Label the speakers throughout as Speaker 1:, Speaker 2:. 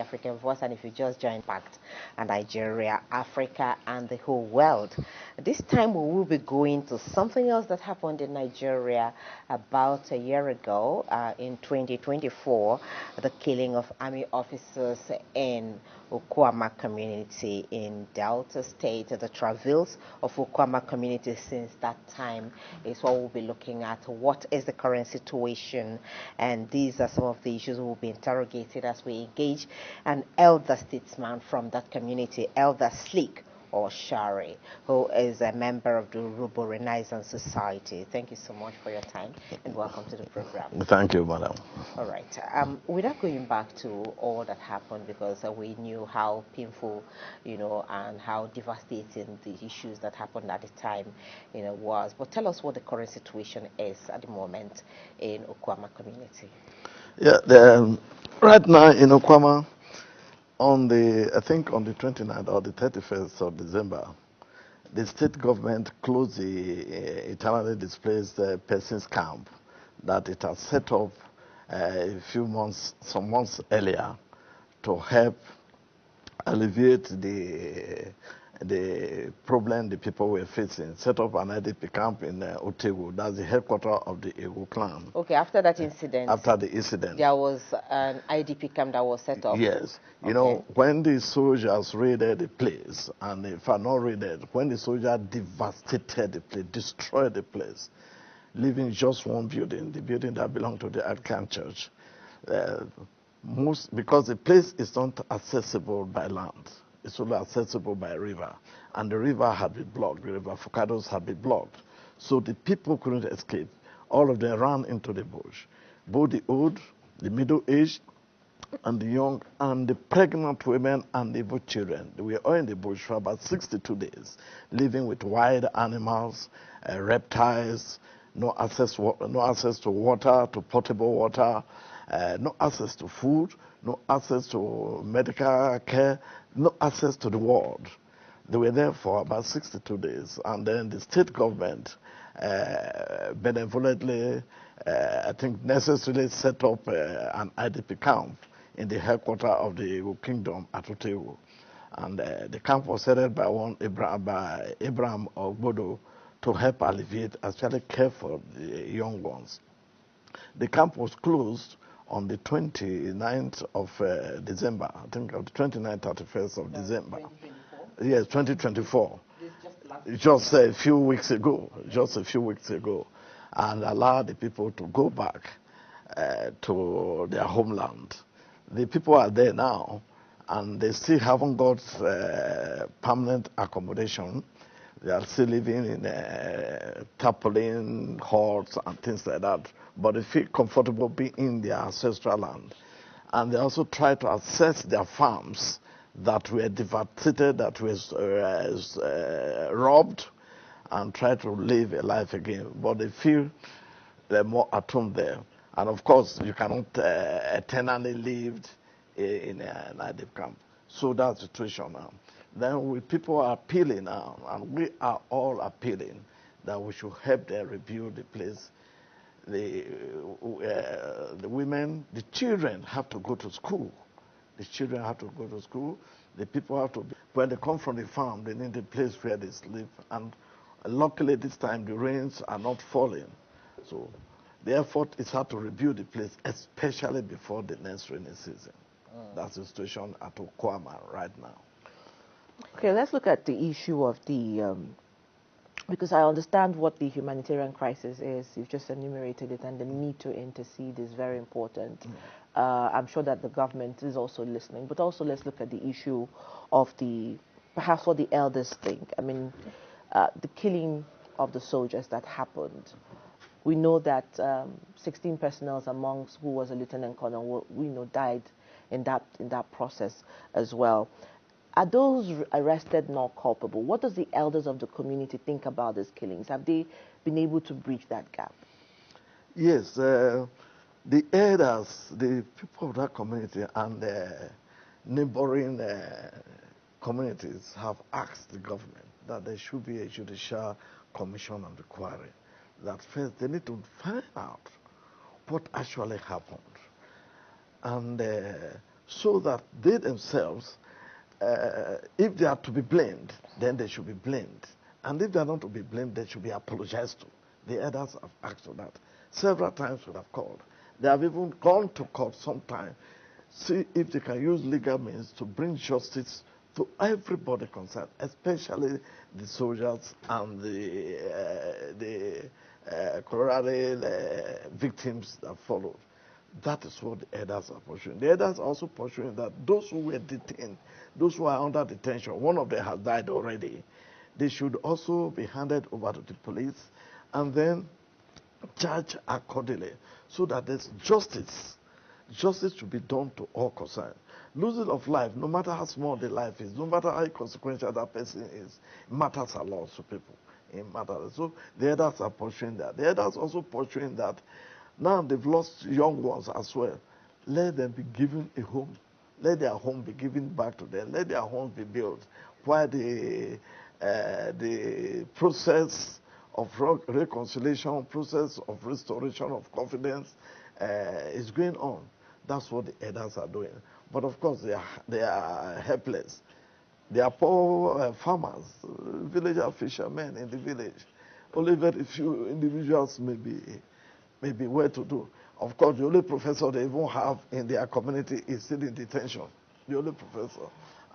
Speaker 1: African Voice, and if you just joined Pact and Nigeria, Africa, and the whole world. This time we will be going to something else that happened in Nigeria about a year ago, in 2024, the killing of army officers in Okwama community in Delta State. The travails of Okwama community since that time is what we'll be looking at. What is the current situation? And these are some of the issues we will be interrogated as we engage an elder statesman from that community, Elder Sleek or Shari, who is a member of the Urubo Renaissance Society. Thank you so much for your time and welcome to the program.
Speaker 2: Thank you, madam.
Speaker 1: All right. Without going back to all that happened, because we knew how painful, and how devastating the issues that happened at the time, was. But tell us what the current situation is at the moment in Okwama community.
Speaker 2: Yeah, right now in Okwama, on the 29th or the 31st of December, the state government closed the internally displaced persons camp that it has set up some months earlier to help alleviate the problem the people were facing. Set up an IDP camp in Otewu. That's the headquarters of the Ego clan.
Speaker 1: Okay, after that incident.
Speaker 2: After the incident.
Speaker 1: There was an IDP camp that was set up.
Speaker 2: Yes. You know, when the soldiers raided the place, and if I'm not raided, when the soldiers devastated the place, destroyed the place, leaving just one building, the building that belonged to the Arkan Church, because the place is not accessible by land. It's only accessible by river. And the river had been blocked. The river Focados had been blocked. So the people couldn't escape. All of them ran into the bush. Both the old, the middle-aged, and the young, and the pregnant women and the children. They were all in the bush for about 62 days, living with wild animals, reptiles, no access to water, to potable water, no access to food, no access to medical care, no access to the world. They were there for about 62 days. And then the state government benevolently, I think necessarily set up an IDP camp in the headquarters of the Igbo kingdom at Otewu. And the camp was headed by Abraham Ogbodo to help alleviate, actually care for the young ones. The camp was closed on the 29th of December, I think of the 29th, 31st of December.
Speaker 1: 2024?
Speaker 2: Yes, 2024. Just a few weeks ago, and allowed the people to go back to their homeland. The people are there now, and they still haven't got permanent accommodation. They are still living in tarpaulin huts and things like that, but they feel comfortable being in their ancestral land. And they also try to access their farms that were devastated, that was robbed, and try to live a life again. But they feel they're more at home there. And of course, you cannot eternally live in an IDP camp. So that's the situation now. Then people are appealing now, and we are all appealing that we should help them rebuild the place. The women, the children have to go to school. The children have to go to school. The people have to, when they come from the farm, they need a place where they sleep. And luckily this time the rains are not falling. So the effort is how to rebuild the place, especially before the next rainy season. That's the situation at Okwama right now.
Speaker 3: Okay, let's look at the issue of the, because I understand what the humanitarian crisis is. You've just enumerated it, and the need to intercede is very important. I'm sure that the government is also listening, but also let's look at the issue of perhaps what the elders think. I mean, the killing of the soldiers that happened. We know that 16 personnel amongst who was a lieutenant colonel, died in that process as well. Are those arrested not culpable? What does the elders of the community think about these killings? Have they been able to bridge that gap?
Speaker 2: Yes, the elders, the people of that community and the neighboring communities have asked the government that there should be a judicial commission on the inquiry. That first they need to find out what actually happened. And so that they themselves, if they are to be blamed, then they should be blamed. And if they are not to be blamed, they should be apologized to. The elders have asked for that. Several times we have called. They have even gone to court sometime, see if they can use legal means to bring justice to everybody concerned, especially the soldiers and the collateral victims that followed. That is what the elders are pursuing. The elders are also pursuing that those who were detained, those who are under detention, one of them has died already, they should also be handed over to the police and then charged accordingly so that there's justice. Justice should be done to all concerned. Losing of life, no matter how small the life is, no matter how consequential that person is, matters a lot to people. It matters. So the others are pursuing that. The others also pursuing that. Now they've lost young ones as well. Let them be given a home. Let their home be given back to them. Let their homes be built. While the process of reconciliation, process of restoration of confidence is going on. That's what the elders are doing. But of course, they are helpless. They are poor farmers, villager fishermen in the village. Only very few individuals may be well to do. Of course, the only professor they even have in their community is still in detention. The only professor.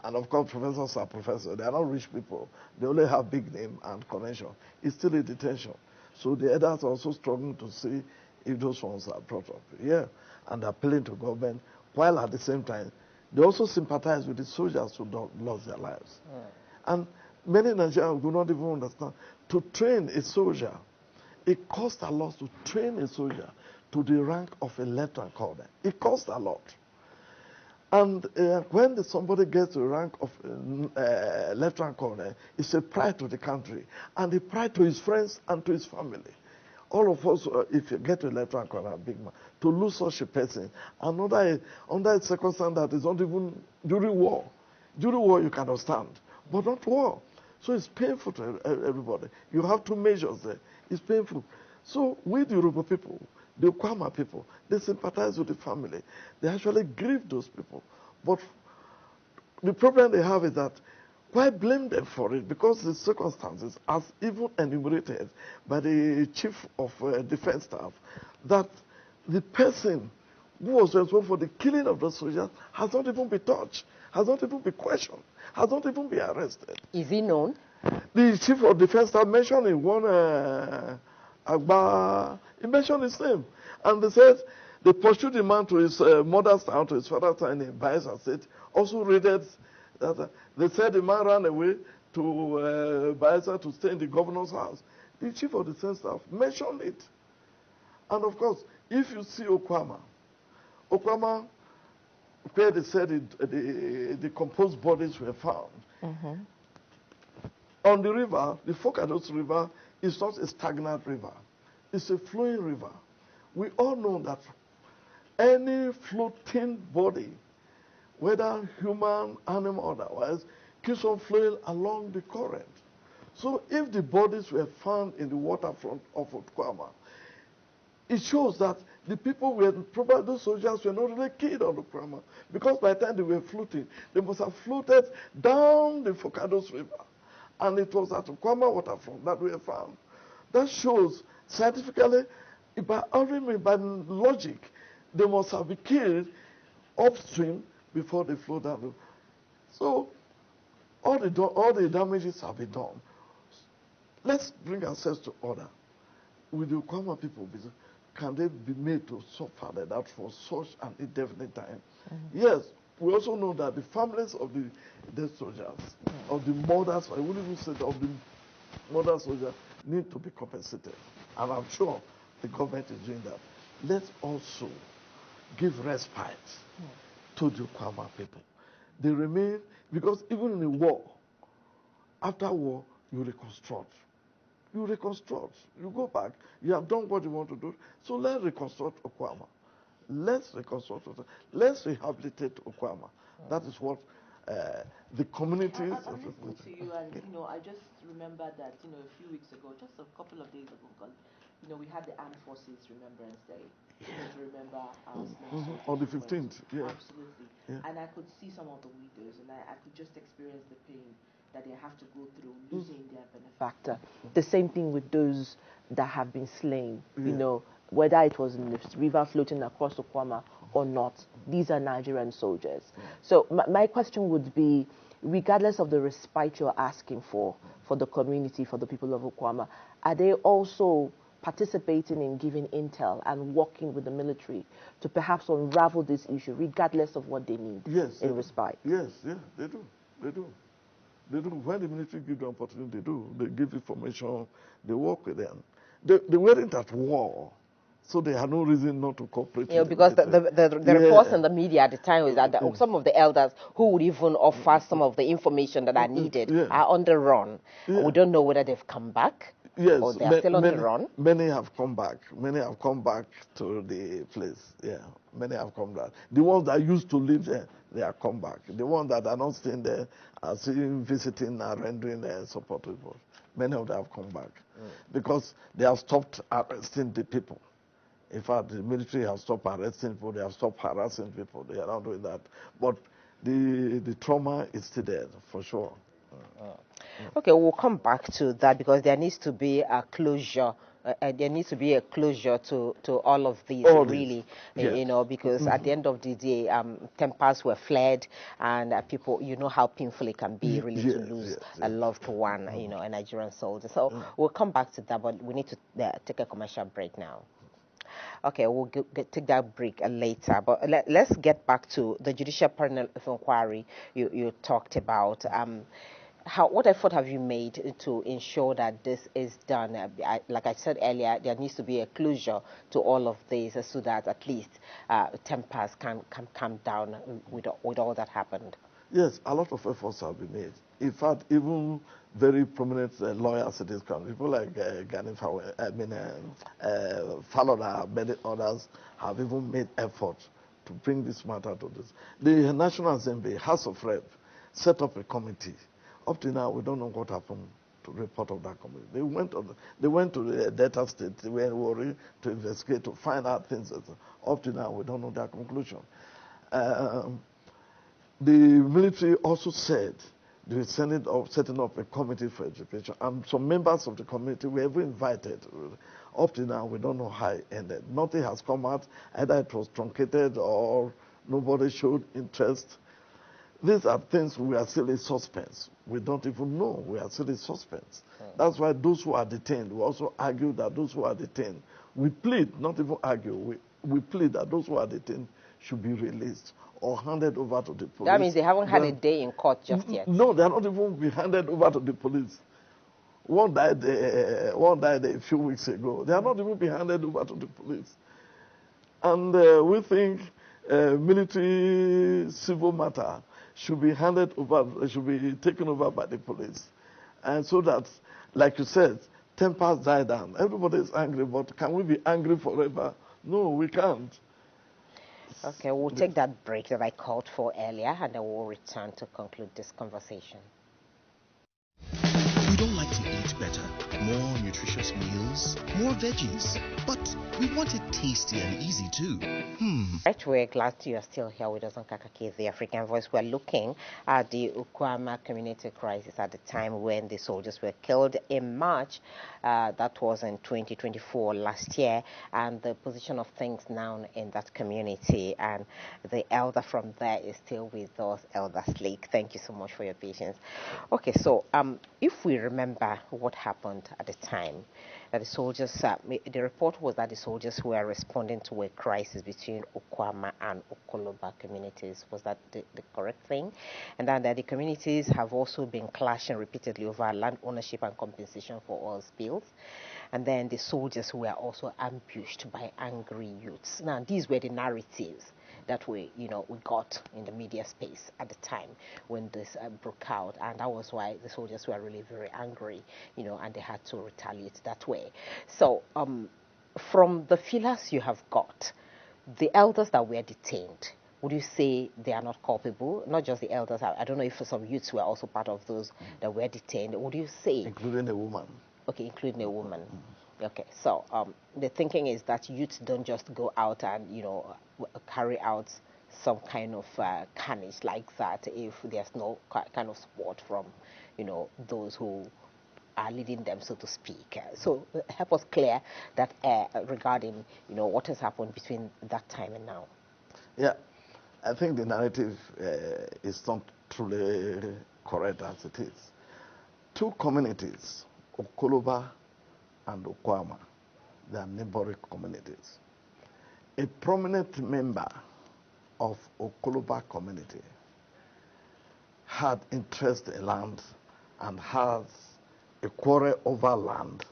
Speaker 2: And of course, professors are professors. They are not rich people. They only have big name and connection. It's still in detention. So the others are also struggling to see if those ones are brought up. Yeah. And appealing to government, while at the same time, they also sympathize with the soldiers who lost their lives. And many Nigerians do not even understand. To train a soldier, it costs a lot to train a soldier to the rank of a lieutenant colonel. It costs a lot. And when somebody gets the rank of lieutenant colonel, it's a pride to the country and a pride to his friends and to his family. All of us, if you get a lieutenant colonel, big man, to lose such a person, under a circumstance that is not even during war. During war, you can understand, but not war. So it's painful to everybody. You have two measures there. It's painful. So with the Yoruba people, the Kwama people, they sympathize with the family. They actually grieve those people. But the problem they have is that why blame them for it? Because the circumstances, as even enumerated by the chief of defense staff, that the person who was responsible for the killing of the soldiers has not even been touched, has not even been questioned, has not even been arrested.
Speaker 1: Is he known?
Speaker 2: The chief of defense staff mentioned in one Agba, he mentioned his name. And they said they pursued the man to his mother's town, to his father's town in Bayelsa State. Also raided that. They said the man ran away to Bayelsa to stay in the governor's house. The chief of defense staff mentioned it. And of course, if you see Okwama, where they said the decomposed bodies were found, on the river, the Focados River is not a stagnant river. It's a flowing river. We all know that any floating body, whether human, animal, or otherwise, keeps on flowing along the current. So if the bodies were found in the waterfront of Okwama, it shows that the people were, probably those soldiers were not really killed on Okwama, because by the time they were floating, they must have floated down the Focados River. And it was at Okwama waterfront that we found. That shows scientifically, by logic, they must have been killed upstream before they flow down. So all the damages have been done. Let's bring ourselves to order. With the Okwama people, can they be made to suffer like that for such an indefinite time? Yes, we also know that the families of the dead soldiers, of the mothers, I wouldn't even say that, of the mother soldiers, need to be compensated. And I'm sure the government is doing that. Let's also give respite to the Okwama people. They remain, because even in a war, after war, you reconstruct. You reconstruct. You go back. You have done what you want to do. So let's reconstruct Okwama. Let's reconstruct. Let's rehabilitate Okwama. That is what the communities.
Speaker 3: I'm listening to you, and I just remember that a few weeks ago, just a couple of days ago, we had the Armed Forces Remembrance Day. To remember our slain soldiers.
Speaker 2: On the 15th, yeah.
Speaker 3: Absolutely. Yeah. And I could see some of the widows, and I could just experience the pain that they have to go through losing their benefactor. The same thing with those that have been slain, whether it was in the river floating across Okwama or not. These are Nigerian soldiers. So my question would be, regardless of the respite you're asking for the community, for the people of Okwama, are they also participating in giving intel and working with the military to perhaps unravel this issue, regardless of what they need in respite?
Speaker 2: Yes, they do. They do. When the military give the opportunity, they do. They give information, they work with them. They weren't at war, so they had no reason not to cooperate.
Speaker 1: Because the reports in the media at the time is that some of the elders who would even offer some of the information that are needed are on the run. We don't know whether they've come back.
Speaker 2: Yes,
Speaker 1: or they are still on the run.
Speaker 2: Many have come back. Many have come back to the place. Yeah, many have come back. The ones that used to live there, they have come back. The ones that are not staying there are still visiting and rendering support reports. Many of them have come back because they have stopped arresting the people. In fact, the military have stopped arresting people. They have stopped harassing people. They are not doing that. But the trauma is still there for sure.
Speaker 1: Okay, we'll come back to that because there needs to be a closure. There needs to be a closure to all of these, really, because at the end of the day, tempers were fled, and people, how painful it can be, really, to lose a loved one, a Nigerian soldier. So we'll come back to that, but we need to take a commercial break now. Okay, we'll take that break later, but let's get back to the judicial panel of inquiry you talked about. What effort have you made to ensure that this is done? Like I said earlier, there needs to be a closure to all of this so that at least tempers can calm down with all that happened.
Speaker 2: Yes, a lot of efforts have been made. In fact, even very prominent lawyers in this country, people like Faloda, many others, have even made efforts to bring this matter to this. The National Assembly, House of Rep, set up a committee. Up to now, we don't know what happened to the report of that committee. They went to the Delta State, they were worried to investigate, to find out things. Up to now, we don't know their conclusion. The military also said they were setting up a committee for education, and some members of the committee were ever invited. Up to now, we don't know how it ended. Nothing has come out. Either it was truncated or nobody showed interest. These are things we are still in suspense. We don't even know. We are still in suspense. That's why those who are detained, we also argue that those who are detained, we plead, not even argue, we plead that those who are detained should be released or handed over to the police.
Speaker 1: That means they haven't had a day in court just yet.
Speaker 2: No, they are not even been handed over to the police. One died a few weeks ago. They are not even been handed over to the police. And we think military civil matter should be handed over, should be taken over by the police. And so that, like you said, tempers die down. Everybody is angry, but can we be angry forever? No, we can't.
Speaker 1: Okay, we'll take that break that I called for earlier, and then we'll return to conclude this conversation.
Speaker 4: We don't like to eat better, more nutritious meals, more veggies, but we want it tasty and easy too.
Speaker 1: Right, we're glad you are still here with us on KAKAAKI, the African Voice. We're looking at the Okwama community crisis at the time when the soldiers were killed in March. That was in 2024, last year, and the position of things now in that community. And the elder from there is still with us, Elder Slake. Thank you so much for your patience. Okay, so if we remember what happened at the time, that the soldiers, the report was that the soldiers were responding to a crisis between Okwama and Okoloba communities. Was that the correct thing? And then that the communities have also been clashing repeatedly over land ownership and compensation for oil spills. And then the soldiers were also ambushed by angry youths. Now, these were the narratives that we got in the media space at the time when this broke out, and that was why the soldiers were really very angry, and they had to retaliate that way. So, from the feelers you have got, the elders that were detained, would you say they are not culpable? Not just the elders. I don't know if some youths were also part of those that were detained. Would you say,
Speaker 2: including a woman?
Speaker 1: Okay, including a woman. Okay, so the thinking is that youth don't just go out and carry out some kind of carnage like that if there's no kind of support from those who are leading them, so to speak. So help us clear that regarding what has happened between that time and now.
Speaker 2: Yeah, I think the narrative is not truly correct as it is. Two communities, Okoloba and Okwama, they are neighboring communities. A prominent member of Okoloba community had interest in land and has a quarrel over land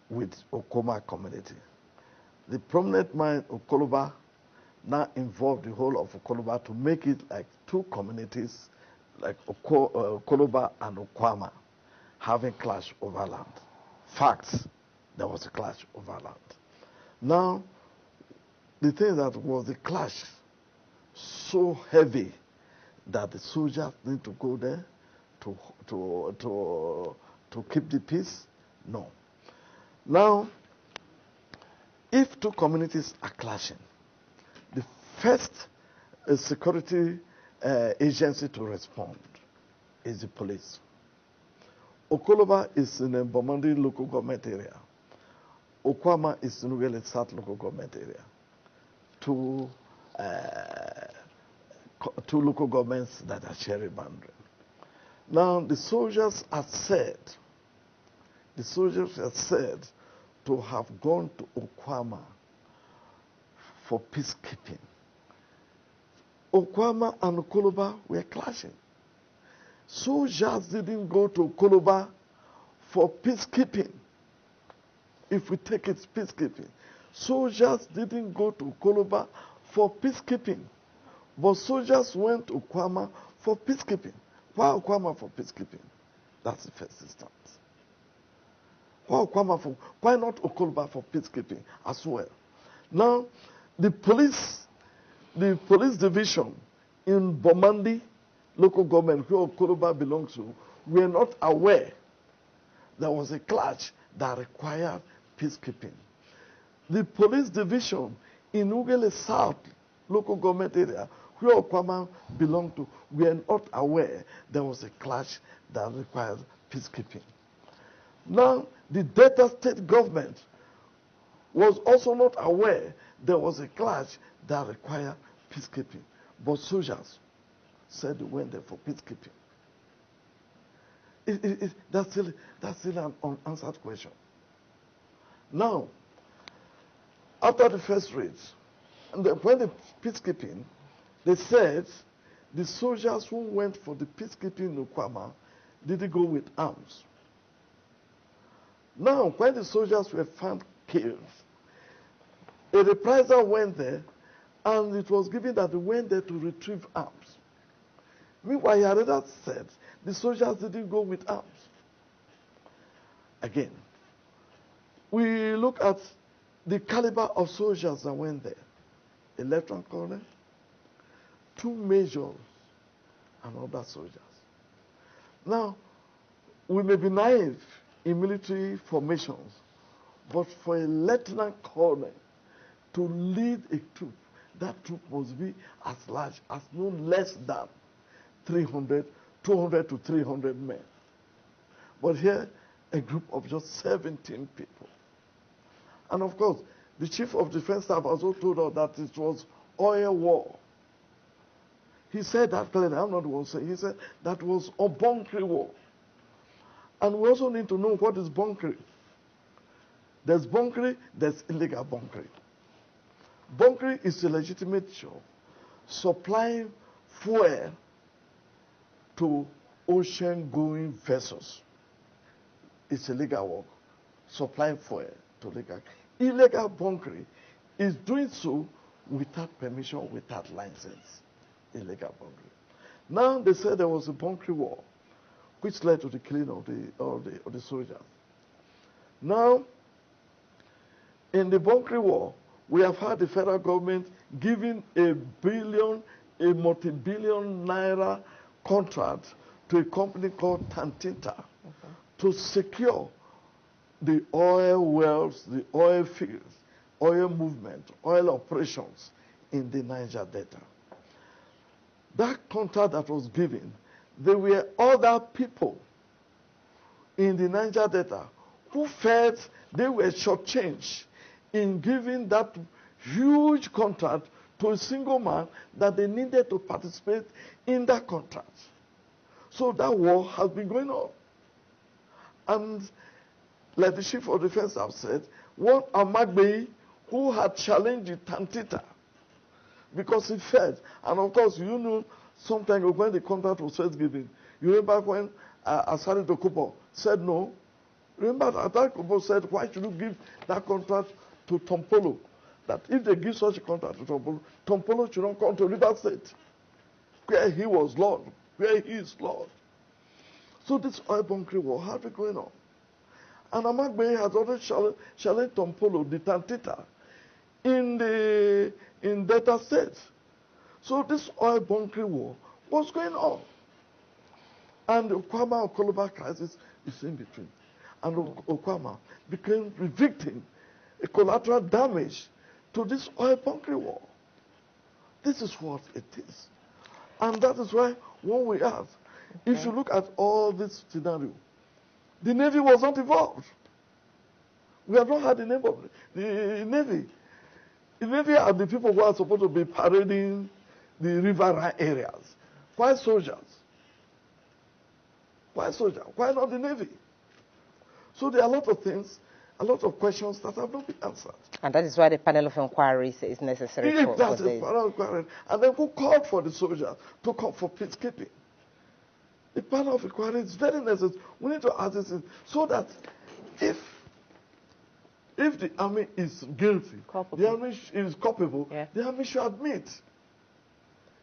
Speaker 2: with Okoma community. The prominent man Okoloba now involved the whole of Okoloba to make it like two communities, like Okoloba and Okwama, having clash over land. Facts, there was a clash over land. Now, the thing that was the clash so heavy that the soldiers need to go there to keep the peace? No. Now, if two communities are clashing, the first security agency to respond is the police. Okoloba is in the Bomandi local government area. Okwama is in Ugele South local government area. Two local governments that are sharing boundary. Now the soldiers are said to have gone to Okwama for peacekeeping. Okwama and Okoloba were clashing. Soldiers didn't go to Okoloba for peacekeeping. If we take it peacekeeping, soldiers didn't go to Okoloba for peacekeeping, but soldiers went to Okwama for peacekeeping. Why Okwama for peacekeeping? That's the first instance. Why not Okoloba for peacekeeping as well? Now, the police division in Bomandi local government, where Okoloba belongs to, were not aware there was a clash that required peacekeeping. The police division in Ugele South local government area, where Okwama belonged to, were not aware there was a clash that required peacekeeping. Now, the Delta State government was also not aware there was a clash that required peacekeeping. But soldiers said they went there for peacekeeping. That's still an unanswered question. Now, after the first raid, when the peacekeeping, they said the soldiers who went for the peacekeeping in Okwama didn't go with arms. Now, when the soldiers were found killed, a reprisal went there, and it was given that they went there to retrieve arms. Meanwhile, Yareda said the soldiers didn't go with arms. Again, we look at the caliber of soldiers that went there. A lieutenant colonel, two majors, and other soldiers. Now, we may be naive in military formations, but for a lieutenant colonel to lead a troop, that troop must be as large as no less than 200 to 300 men. But here, a group of just 17 people. And of course, the chief of defense staff also told us that it was oil war. He said that clearly. I'm not the one saying. He said that was a bunkering war. And we also need to know what is bunkering. There's bunkering, there's illegal bunkering. Bunkering is a legitimate job, supplying fuel to ocean-going vessels. It's illegal work, supplying fuel to legal. Illegal bunkering is doing so without permission, without license. Illegal bunkering. Now they said there was a bunkering war, which led to the killing of the soldiers. Now, in the bunkering war, we have had the federal government giving a multi-billion naira contract to a company called Tantinta to secure the oil wells, the oil fields, oil movement, oil operations in the Niger Delta. That contract that was given, there were other people in the Niger Delta who felt they were shortchanged in giving that huge contract to a single man that they needed to participate in that contract. So that war has been going on. And like the chief of defense have said, one Amagbei who had challenged the Tantita because he felt, and of course, you know, sometime when the contract was first given, you remember when Asari Dokubo said no? Remember Asari Dokubo said, why should you give that contract to Tompolo? That if they give such a contract to Tompolo, Tompolo should not come to River State, where he was Lord, where he is Lord. So this oil bunkering war has been going on. And Amagbei has already challenged Tompolo, the Tantita, in Delta State. So this oil bunkering war was going on. And the Okwama-Okoloba crisis is in between. And Okwama became the victim, a collateral damage to this oil bunkering war. This is what it is. And that is why when we ask, if you look at all this scenario, the Navy was not involved. We have not had the name of the Navy. The Navy are the people who are supposed to be parading the river areas. Why soldiers? Why soldiers? Why not the Navy? So there are a lot of things, a lot of questions that have not been answered.
Speaker 1: And that is why the panel of inquiries is necessary for
Speaker 2: That's
Speaker 1: this.
Speaker 2: Panel of inquiry. And then who called for the soldiers to come for peacekeeping? The panel of inquiry is very necessary. We need to ask this so that if the army is guilty, the army is culpable, the army should admit.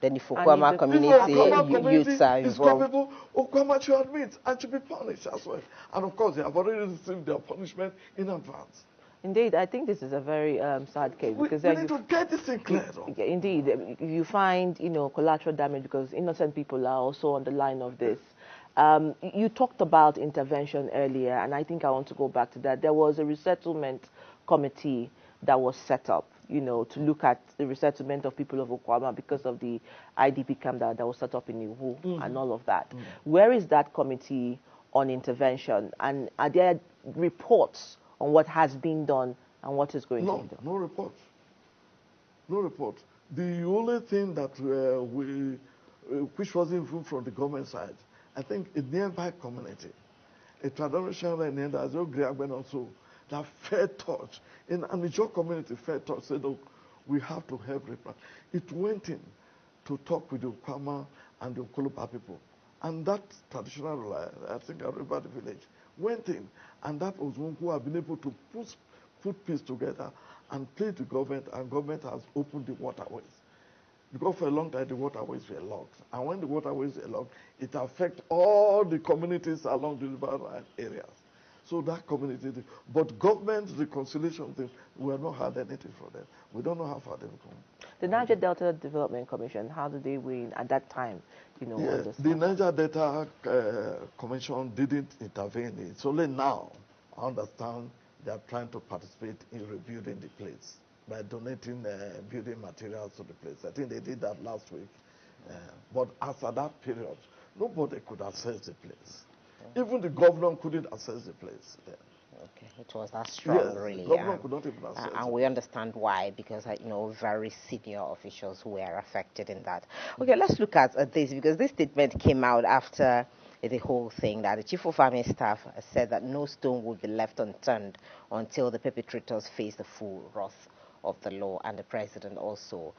Speaker 1: Then the Okwama community youths are
Speaker 2: is
Speaker 1: involved.
Speaker 2: culpable, Okwama should admit and should be punished as well. And of course, they have already received their punishment in advance.
Speaker 3: Indeed, I think this is a very sad case because
Speaker 2: we need to get this thing cleared up.
Speaker 3: Indeed, you find collateral damage because innocent people are also on the line of this. You talked about intervention earlier, and I think I want to go back to that. There was a resettlement committee that was set up, to look at the resettlement of people of Okwama because of the IDP camp that was set up in Iwu and all of that. Where is that committee on intervention? And are there reports on what has been done and what is going to be done?
Speaker 2: No report. No report. The only thing that which was influenced from the government side, I think a nearby community, a traditional and also that fair touch in an Amijo community, fair touch said, look, we have to help replant. It went in to talk with the Okwama and the Okoloba people. And that traditional, I think, everybody village went in, and that was one who have been able to put peace together and plead the government, and government has opened the waterways. Because for a long time, the waterways were locked. And when the waterways were locked, it affects all the communities along the river areas. So that community, but government reconciliation thing, we have not had anything for them. We don't know how far they've come.
Speaker 3: The Niger Delta Development Commission, how did they win at that time?
Speaker 2: Yes, the Niger Delta Commission didn't intervene. It's only now, I understand, they are trying to participate in rebuilding the place by donating building materials to the place. I think they did that last week. But after that period, nobody could access the place. Even the governor couldn't access the place then.
Speaker 1: Okay, it was that strong, really.
Speaker 2: The governor could not even access
Speaker 1: and we understand why, because very senior officials were affected in that. Okay, let's look at this, because this statement came out after the whole thing, that the chief of army staff said that no stone would be left unturned until the perpetrators face the full wrath of the law, and the president also,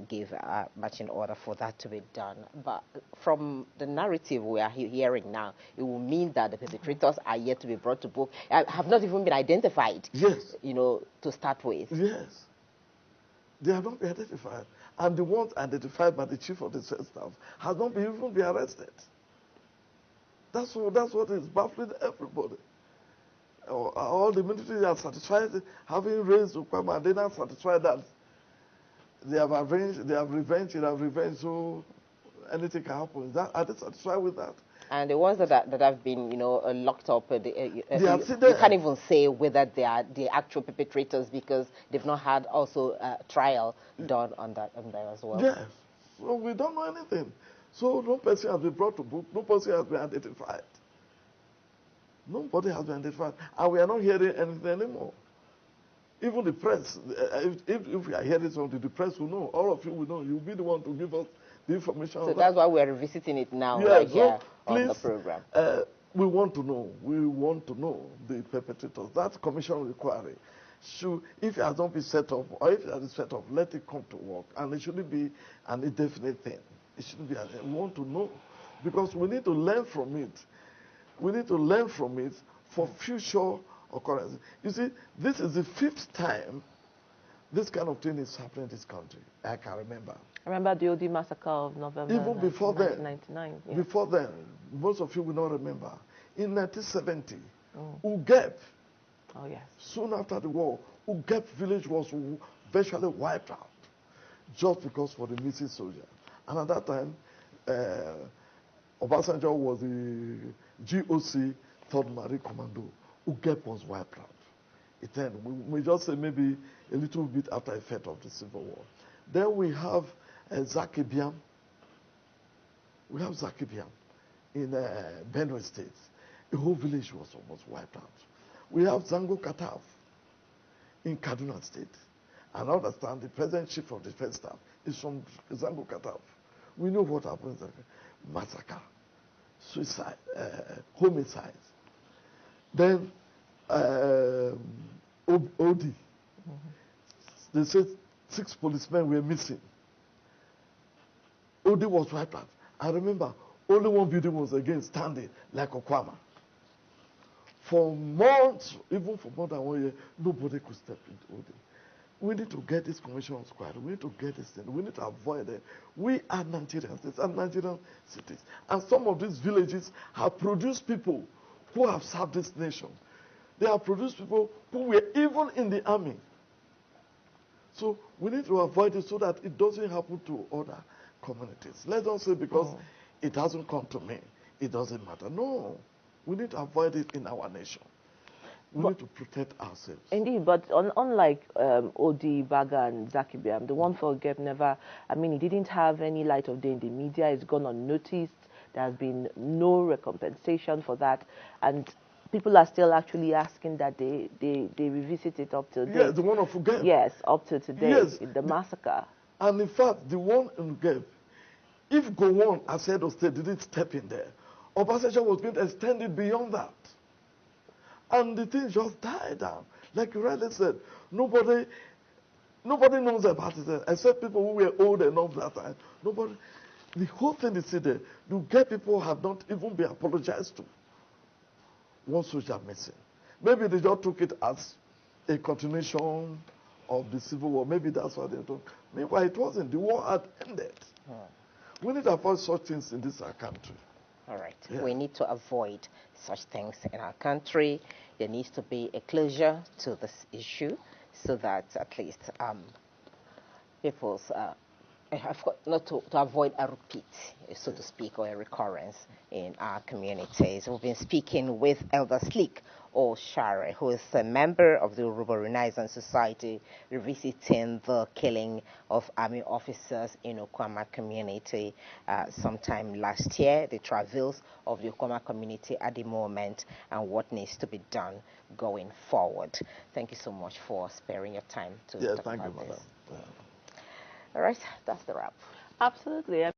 Speaker 1: gave a marching order for that to be done. But from the narrative we are hearing now, it will mean that the perpetrators are yet to be brought to book, have not even been identified.
Speaker 2: Yes.
Speaker 1: To start with.
Speaker 2: Yes. They have not been identified. And the ones identified by the chief of the staff has not even been arrested. That's what is baffling everybody. All the military are satisfied having raised Okwama, they are not satisfied that they have revenge, so anything can happen. Are they satisfied with that?
Speaker 1: And the ones that have been, locked up, you
Speaker 2: there.
Speaker 1: can't even say whether they are the actual perpetrators because they've not had also a trial done on that as well.
Speaker 2: Yes. So we don't know anything. So no person has been brought to book. No person has been identified. Nobody has been identified. And we are not hearing anything anymore. Even the press, if we are hearing something, the press will know. All of you will know. You'll be the one to give us the information.
Speaker 1: So that's why we're revisiting it now,
Speaker 2: yes,
Speaker 1: right
Speaker 2: so
Speaker 1: here
Speaker 2: please,
Speaker 1: on the program.
Speaker 2: We want to know. We want to know the perpetrators. That's commission inquiry. If it has not been set up, or if it has been set up, let it come to work. And it shouldn't be an indefinite thing. It shouldn't be. We want to know. Because we need to learn from it. We need to learn from it for future occurrences. You see, this is the 5th time this kind of thing is happening in this country. I can remember.
Speaker 3: I remember the OD massacre of November
Speaker 2: Even before then,
Speaker 3: 1999. Yeah.
Speaker 2: Before then, most of you will not remember. In 1970, Ugep,
Speaker 3: oh yes,
Speaker 2: soon after the war, Ugep village was virtually wiped out just because for the missing soldier. And at that time, Obasanjo was the GOC 3rd Marine Commando. Ugep was wiped out. It then, we just say maybe a little bit after effect of the Civil War. Then we have Zakibiam. We have Zakibiam in Benue State. The whole village was almost wiped out. We have Zango Kataf in Kaduna State. And I understand the present chief of the defense staff is from Zango Kataf. We know what happens there. Massacre, suicide, homicides. Then OD. They said 6 policemen were missing. OD was wiped out. I remember only one building was again standing like Okwama. For months, even for more than 1 year, nobody could step into OD. We need to get this commission squad. We need to get this thing. We need to avoid it. We are Nigerians. These are Nigerian cities. And some of these villages have produced people who have served this nation. They have produced people who were even in the army. So we need to avoid it so that it doesn't happen to other communities. Let's don't say because it hasn't come to me, it doesn't matter. No, we need to avoid it in our nation. We need to protect ourselves.
Speaker 3: Indeed, but unlike OD, Baga, and Zakibiam, the one for Gep never, he didn't have any light of day in the media. It's gone unnoticed. There has been no recompensation for that. And people are still actually asking that they revisit it up to date.
Speaker 2: Yes, the one of Ugep.
Speaker 3: Yes, up to today,
Speaker 2: yes,
Speaker 3: the massacre.
Speaker 2: And in fact, the one in Ugep, if Gowon as head of state didn't step in there, Obasanjo was going to extend it beyond that. And the thing just died down. Like you rightly said, nobody knows about it except people who were old enough that time. Nobody. The whole thing is there. You get people have not even been apologized to. One soldier missing. Maybe they just took it as a continuation of the Civil War. Maybe that's what they thought. Meanwhile, it wasn't. The war had ended. We need to avoid such things in this country.
Speaker 1: All right.
Speaker 2: Yeah.
Speaker 1: We need to avoid such things in our country. There needs to be a closure to this issue so that at least people's not to avoid a repeat, so to speak, or a recurrence in our communities. We've been speaking with Elder Slick OSHARE, who is a member of the Yoruba Renaissance Society, revisiting the killing of army officers in Okwama community sometime last year, the travails of the Okwama community at the moment, and what needs to be done going forward. Thank you so much for sparing your time to talk
Speaker 2: Thank
Speaker 1: about
Speaker 2: you,
Speaker 1: this.
Speaker 2: madam.
Speaker 1: All right, that's the wrap.
Speaker 3: Absolutely.